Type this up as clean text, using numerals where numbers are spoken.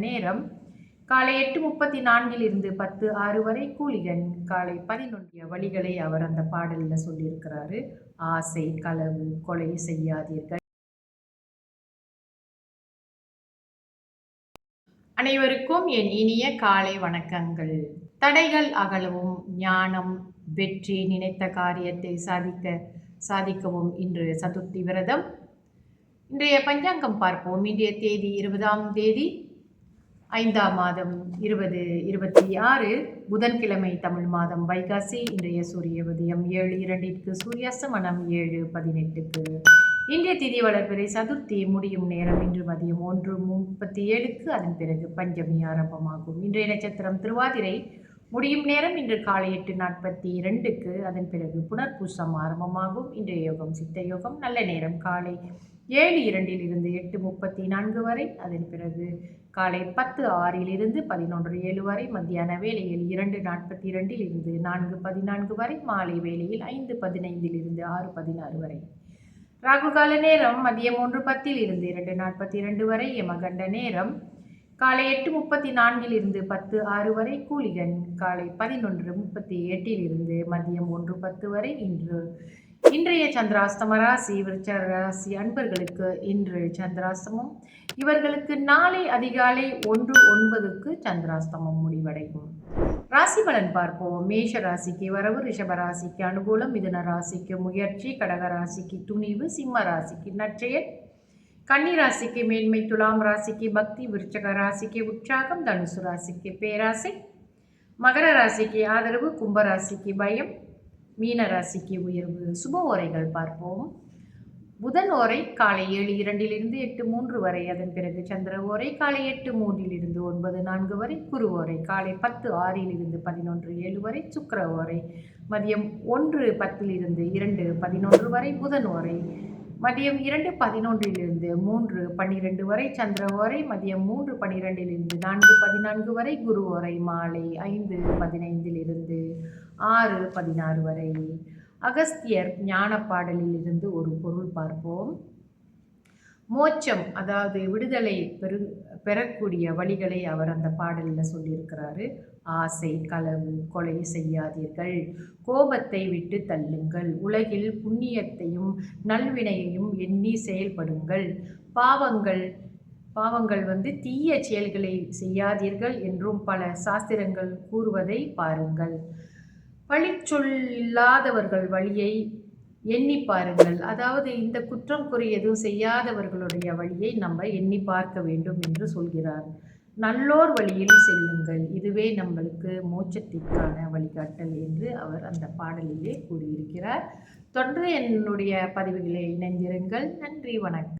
நேரம் காலை 8:34 இருந்து 10:06 வரை கூலிகன். காலை 11 வழிகளை அவர் அந்த பாடல்ல சொல்லியிருக்கிறாரு. ஆசை, களவு, கொலை செய்யாதீர்கள். அனைவருக்கும் என் இனிய காலை வணக்கங்கள். தடைகள் அகலவும், ஞானம் வெற்றி, நினைத்த காரியத்தை சாதிக்கவும் இன்று சதுர்த்தி விரதம். இன்றைய பஞ்சாங்கம் பார்ப்போம். இன்றைய தேதி 20ஆம் தேதி 5ஆம் மாதம் 2026 புதன்கிழமை, தமிழ் மாதம் வைகாசி. இன்றைய சூரிய உதயம் 7:02க்கு, சூரியாஸ்தமனம் 7:18க்கு. இன்றைய திதி வளர்பிறை சதுர்த்தி. முடியும் நேரம் இன்று மதியம் 1:37க்கு. அதன் பிறகு பஞ்சமி ஆரம்பமாகும். இன்றைய நட்சத்திரம் திருவாதிரை. முடியும் நேரம் இன்று காலை 8:42க்கு. அதன் பிறகு புனர்பூசம் ஆரம்பமாகும். இன்றைய யோகம் சித்த யோகம். நல்ல நேரம் காலை 7:02 இருந்து 8:34 வரை. அதன் பிறகு காலை 10:06 இருந்து 11:07 வரை. மத்தியான வேளையில் 2:42 இருந்து 4:14 வரை. மாலை வேளையில் 5:15 இருந்து 6:16 வரை. ராகுகால நேரம் மதியம் 1:10 இருந்து 2:42 வரை. யமகண்ட நேரம் காலை 8:34 இருந்து 10:06 வரை. கூலிகன் காலை 11:38 இருந்து மதியம் 1:10 வரை. இன்றைய சந்திராஸ்தம ராசி விருச்சிக ராசி அன்பர்களுக்கு இன்று சந்திராஸ்தமம். இவர்களுக்கு நாளை அதிகாலை 1:09க்கு சந்திராஸ்தமம் முடிவடையும். ராசி பலன் பார்ப்போம். மேஷ ராசிக்கு வரவு, ரிஷப ராசிக்கு அனுகூலம், மிதுன ராசிக்கு முயற்சி, கடக ராசிக்கு துணிவு, சிம்ம ராசிக்கு நற்செயல், கன்னி ராசிக்கு மேன்மை, துலாம் ராசிக்கு பக்தி, விருச்சிக ராசிக்கு உற்சாகம், தனுசு ராசிக்கு பேராசை, மகர ராசிக்கு ஆதரவு, கும்ப ராசிக்கு பயம், மீன ராசிக்கு உயர்வு. சுப ஓரைகள் பார்ப்போம். புதன் ஓரை காலை 7:02 இருந்து 8:03 வரை. அதன் பிறகு சந்திர ஓரை காலை 8:03 இருந்து 9:04 வரை. குரு ஓரை காலை 10:06 இருந்து 11:07 வரை. சுக்கிர ஓரை மதியம் 1:10 இருந்து 2:11 வரை. புதன் ஓரை மதியம் 2:11 இருந்து 3:12 வரை. சந்திர ஓரை மதியம் 3:12 இருந்து 4:14 வரை. குரு ஓரை மாலை 5:15 இருந்து 6:16 வரை. அகஸ்தியர் ஞான பாடலில் இருந்து ஒரு பொருள் பார்ப்போம். மோட்சம், அதாவது விடுதலை பெறக்கூடிய வழிகளை அவர் அந்த பாடலில் சொல்லியிருக்கிறாரு. ஆசை, களவு, கொலை செய்யாதீர்கள். கோபத்தை விட்டு தள்ளுங்கள். உலகில் புண்ணியத்தையும் நல்வினையையும் எண்ணி செயல்படுங்கள். பாவங்கள் தீய செயல்களை செய்யாதீர்கள் என்றும் பல சாஸ்திரங்கள் கூறுவதை பாருங்கள். பழிச்சொல் இல்லாதவர்கள் வழியை எண்ணி பாருங்கள். அதாவது இந்த குற்றம் குறை எதுவும் செய்யாதவர்களுடைய வழியை நம்ம எண்ணி பார்க்க வேண்டும் என்று சொல்கிறார். நல்லோர் வழியில் செல்லுங்கள், இதுவே நம்மளுக்கு மோட்சத்திற்கான வழிகாட்டல் என்று அவர் அந்த பாடலிலே கூறியிருக்கிறார். தொடர்ந்து என்னுடைய பதிவுகளை இணைந்திருங்கள். நன்றி, வணக்கம்.